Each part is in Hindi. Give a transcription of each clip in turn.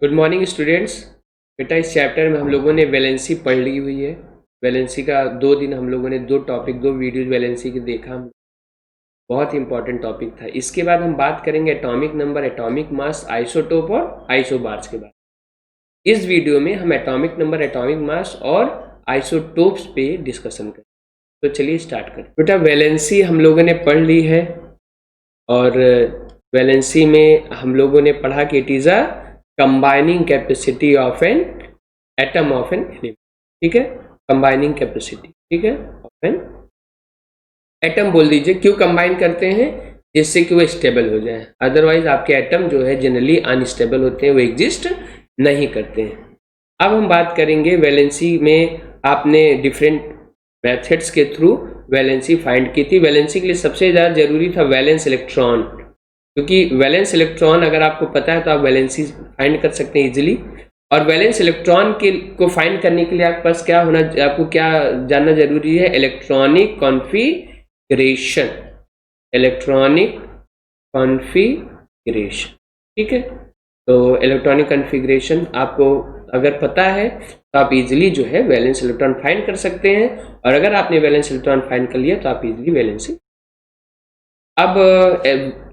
Good morning students. बेटा इस चैप्टर में हम लोगों ने वैलेंसी पढ़ ली हुई है। वैलेंसी का 2 दिन हम लोगों ने दो वीडियोज वैलेंसी के देखा। बहुत ही इंपॉर्टेंट टॉपिक था। इसके बाद हम बात करेंगे atomic number, atomic mass, isotope और आइसोबार्स के बाद। इस वीडियो में हम एटॉमिक नंबर, एटॉमिक मास और आइसोटोप्स पे डिस्कशन करें। तो चलिए स्टार्ट करें। बेटा वैलेंसी हम लोगों ने पढ़ ली है और वैलेंसी में हम लोगों ने पढ़ा कि it is a combining capacity of an atom of an element. ठीक है, कंबाइनिंग कैपेसिटी, ठीक है, ऑफ एन एटम बोल दीजिए। क्यों कंबाइन करते हैं? जिससे कि वो स्टेबल हो जाए। अदरवाइज आपके एटम जो है जनरली अनस्टेबल होते हैं, वो एग्जिस्ट नहीं करते हैं। अब हम बात करेंगे वैलेंसी में आपने डिफरेंट मेथड्स के थ्रू वैलेंसी फाइंड की थी। वैलेंसी के लिए सबसे ज़्यादा जरूरी था वैलेंस इलेक्ट्रॉन, क्योंकि वैलेंस इलेक्ट्रॉन अगर आपको पता है तो आप वैलेंसी फाइंड कर सकते हैं इजीली। और वैलेंस इलेक्ट्रॉन के को फाइंड करने के लिए आपके पास क्या होना, आपको क्या जानना जरूरी है? Electronic configuration, electronic configuration. ठीक है, तो इलेक्ट्रॉनिक कॉन्फ़िगरेशन आपको अगर पता है तो आप इजीली जो है वैलेंस इलेक्ट्रॉन फाइंड कर सकते हैं। और अगर आपने वैलेंस इलेक्ट्रॉन फाइंड कर लिया तो आप इजीली वैलेंसी। अब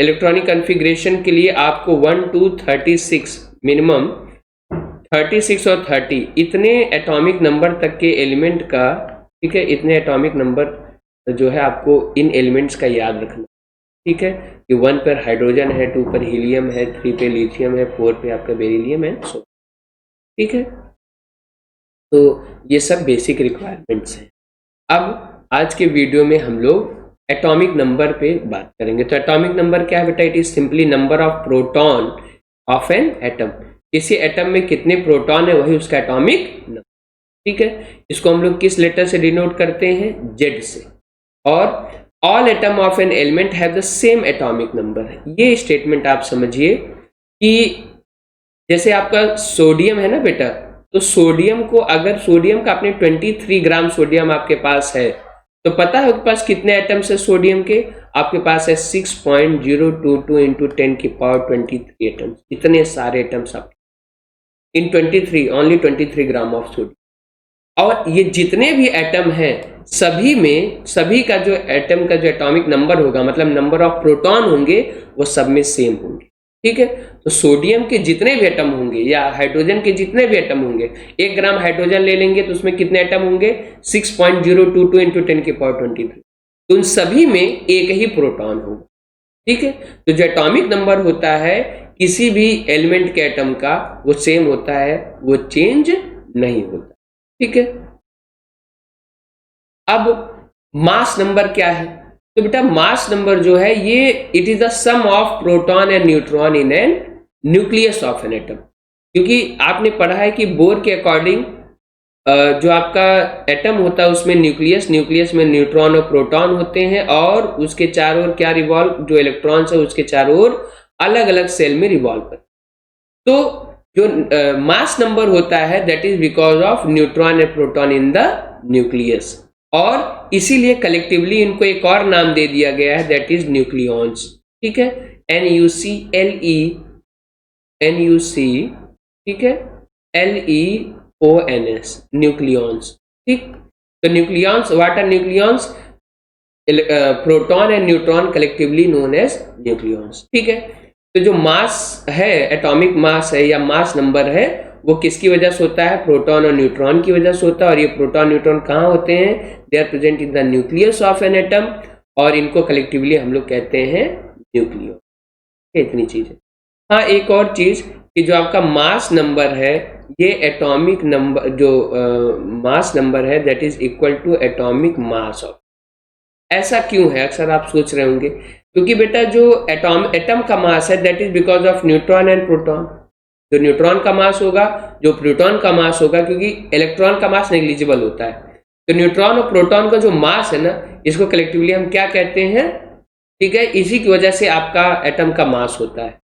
इलेक्ट्रॉनिक कॉन्फ़िगरेशन के लिए आपको 1 to 36 मिनिमम 36 और 30 इतने एटॉमिक नंबर तक के एलिमेंट का, ठीक है, इतने एटॉमिक नंबर जो है आपको इन एलिमेंट्स का याद रखना। ठीक है, कि 1 पर हाइड्रोजन है, 2 पर हीलियम है, 3 पे लिथियम है, 4 पे आपका बेरिलियम है, सो ठीक है। तो ये सब बेसिक रिक्वायरमेंट्स हैं। अब आज के वीडियो में हम लोग एटॉमिक नंबर पे बात करेंगे। तो एटॉमिक नंबर क्या है बेटा? It is simply number of proton of an atom. किसी एटम में कितने प्रोटॉन है वही उसका एटॉमिक नंबर। ठीक है, इसको हम लोग किस लेटर से डिनोट करते हैं? जेड से। और all atom of an element have the same atomic number. ये स्टेटमेंट आप समझिए कि जैसे आपका सोडियम है ना बेटा, तो सोडियम को अगर सोडियम का अपने 23 ग्राम सोडियम आपके पास है तो पता है आपके पास कितने एटम्स है सोडियम के? आपके पास है 6.022 इंटू 10 की पावर 23 एटम्स। इतने सारे एटम्स आप इन 23, ओनली 23 ग्राम ऑफ सोडियम। और ये जितने भी एटम हैं सभी में, सभी का जो एटम का जो एटॉमिक नंबर होगा, मतलब नंबर ऑफ प्रोटॉन होंगे, वो सब में सेम होंगे। ठीक है, तो सोडियम के जितने भी एटम होंगे या हाइड्रोजन के जितने भी एटम होंगे, 1 ग्राम हाइड्रोजन ले लेंगे तो उसमें कितने एटम होंगे? 6.022 इंटू 10 की पावर 23। तो उन सभी में एक ही प्रोटॉन होगा। ठीक है, तो जो एटॉमिक नंबर होता है किसी भी एलिमेंट के एटम का वो सेम होता है, वो चेंज नहीं होता। ठीक है, अब मास नंबर क्या है? तो बेटा मास नंबर जो है ये it is the sum of proton and neutron in an nucleus of an atom. क्योंकि आपने पढ़ा है कि बोर के अकॉर्डिंग जो आपका एटम होता है उसमें न्यूक्लियस में न्यूट्रॉन और प्रोटॉन होते हैं और उसके चारों ओर क्या रिवॉल्व, जो इलेक्ट्रॉन्स है उसके चारों ओर अलग अलग सेल में रिवॉल्व करते। तो जो मास नंबर होता है that is because of neutron and proton in the nucleus. और इसीलिए कलेक्टिवली इनको एक और नाम दे दिया गया है दैट इज न्यूक्लियॉन्स। ठीक है, NuCl, ठीक है, LeONS, न्यूक्लियॉन्स। ठीक, तो nucleons, what are nucleons? Proton and neutron collectively known as nucleons. ठीक है, तो जो मास है, एटॉमिक मास है या मास नंबर है, वो किसकी वजह से होता है? प्रोटॉन और न्यूट्रॉन की वजह से होता है। और ये प्रोटॉन न्यूट्रॉन कहाँ होते हैं? They are present in the nucleus of an atom और इनको कलेक्टिवली हम लोग कहते हैं न्यूक्लियस। इतनी चीज है। हाँ, एक और चीज कि जो आपका मास नंबर है ये एटॉमिक नंबर, जो मास नंबर है that is equal to atomic mass of. ऐसा क्यों है अक्सर आप सोच रहे होंगे? क्योंकि बेटा जो एटम का मास है that is because of neutron and proton. जो न्यूट्रॉन का मास होगा, जो प्रोटॉन का मास होगा, क्योंकि इलेक्ट्रॉन का मास नेग्लिजिबल होता है, तो न्यूट्रॉन और प्रोटॉन का जो मास है ना, इसको कलेक्टिवली हम क्या कहते हैं? ठीक है, इसी की वजह से आपका एटम का मास होता है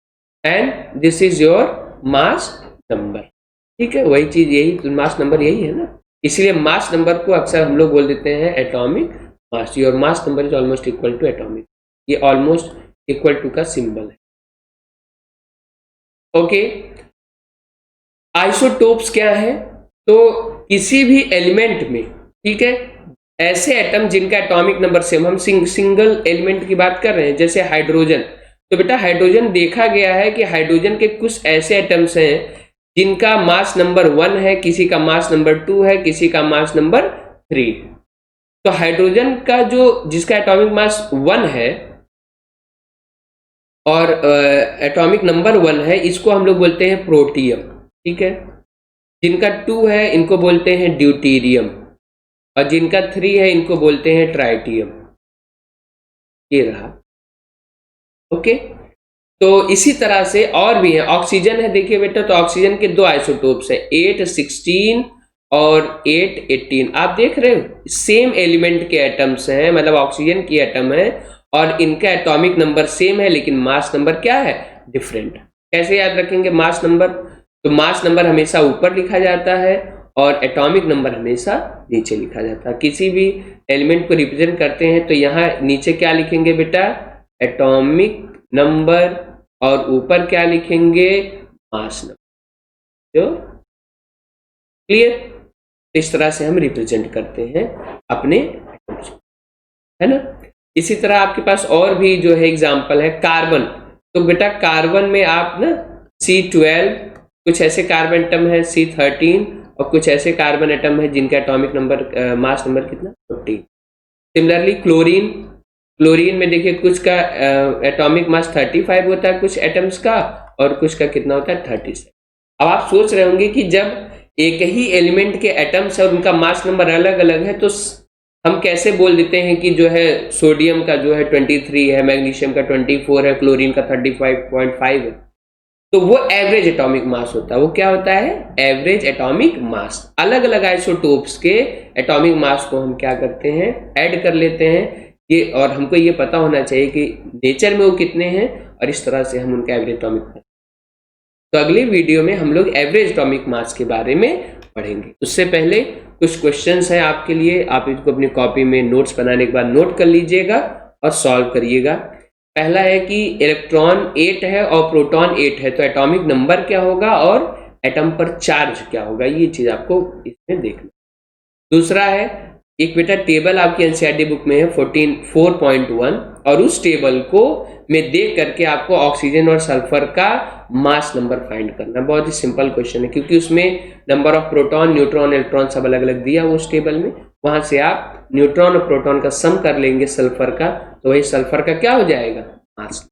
and this is your mass number. ठीक है, वही चीज, यही मास नंबर यही है ना, इसलिए मास नंबर को अक्सर हम लोग बोल देते हैं atomic mass. Your mass number is almost equal to atomic, ये ऑलमोस्ट इक्वल टू का सिंबल है। ओके, आइसोटोप्स क्या है? तो किसी भी एलिमेंट में, ठीक है, ऐसे एटम जिनका एटॉमिक नंबर सेम, हम सिंगल एलिमेंट की बात कर रहे हैं जैसे हाइड्रोजन। तो बेटा हाइड्रोजन देखा गया है कि हाइड्रोजन के कुछ ऐसे एटम्स हैं जिनका मास नंबर 1 है, किसी का मास नंबर 2 है, किसी का मास नंबर 3। तो हाइड्रोजन का जिसका एटॉमिक मास 1 है और एटॉमिक नंबर 1 है, इसको हम लोग बोलते हैं प्रोटियम, ठीक है। जिनका 2 है इनको बोलते हैं ड्यूटीरियम, और जिनका 3 है इनको बोलते हैं ट्राइटियम। ये रहा, ओके। तो इसी तरह से और भी है। ऑक्सीजन है, देखिए बेटा, तो ऑक्सीजन के 2 आइसोटोप्स हैं, 816 और 818। आप देख रहे हो, सेम एलिमेंट के एटम्स हैं, मतलब ऑक्सीजन की एटम है और इनका एटॉमिक नंबर सेम है, लेकिन मास नंबर क्या है? डिफरेंट। कैसे याद रखेंगे मास नंबर? तो मास नंबर हमेशा ऊपर लिखा जाता है और एटॉमिक नंबर हमेशा नीचे लिखा जाता है। किसी भी एलिमेंट को रिप्रेजेंट करते हैं तो यहाँ नीचे क्या लिखेंगे बेटा? एटॉमिक नंबर, और ऊपर क्या लिखेंगे? Mass number. तो क्लियर? इस तरह से हम रिप्रेजेंट करते हैं अपने एटम्स, है ना। इसी तरह आपके पास और भी जो है एग्जांपल है, कार्बन। तो बेटा कार्बन में आप ना C12, कुछ ऐसे कार्बन एटम है C13, और कुछ ऐसे कार्बन एटम है जिनका एटॉमिक नंबर मास नंबर कितना? 14। सिमिलरली क्लोरीन में देखिए कुछ का एटॉमिक मास 35 होता है कुछ एटम्स का, और कुछ का कितना होता है? 36। अब आप सोच रहे होंगे कि जब एक ही एलिमेंट के एटम्स है और उनका मास नंबर अलग अलग है, तो हम कैसे बोल देते हैं कि जो है सोडियम का जो है 23 है, मैग्नीशियम का 24 है, क्लोरीन का 35.5 है। तो वो एवरेज एटॉमिक मास होता है। वो क्या होता है? Average atomic mass. अलग अलग आइसोटोप्स के एटॉमिक मास को हम क्या करते हैं? ऐड कर लेते हैं ये, और हमको ये पता होना चाहिए कि नेचर में वो कितने हैं, और इस तरह से हम उनका एवरेज एटॉमिक मास। तो अगले वीडियो में हम लोग एवरेज एटॉमिक मास के बारे में पढ़ेंगे। उससे पहले कुछ क्वेश्चंस हैं आपके लिए, आप इसको अपनी कॉपी में नोट्स बनाने के बाद नोट कर लीजिएगा और सॉल्व करिएगा। पहला है कि इलेक्ट्रॉन 8 है और प्रोटॉन 8 है, तो एटॉमिक नंबर क्या होगा और एटम पर चार्ज क्या होगा, ये चीज आपको इसमें देखना। दूसरा है, एक बेटा टेबल आपकी एनसीईआरटी बुक में है 4.1, और उस टेबल को में देख करके आपको ऑक्सीजन और सल्फर का मास नंबर फाइंड करना। बहुत ही सिंपल क्वेश्चन है, क्योंकि उसमें number of proton, neutron, electron सब अलग अलग दिया उस टेबल में। वहां से आप न्यूट्रॉन और प्रोटॉन का सम कर लेंगे सल्फर का, तो वही सल्फर का क्या हो जाएगा? मास।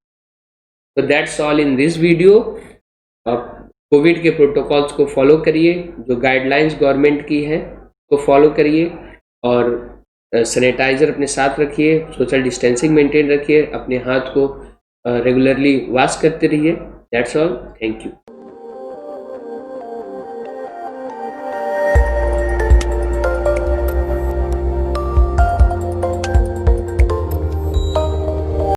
तो that's all in this video. आप कोविड के प्रोटोकॉल्स को फॉलो करिए, जो गाइडलाइंस गवर्नमेंट की है को फॉलो करिए, और सैनिटाइजर अपने साथ रखिए, सोशल डिस्टेंसिंग मेंटेन रखिए, अपने हाथ को रेगुलरली वॉश करते रहिए। That's all, thank you.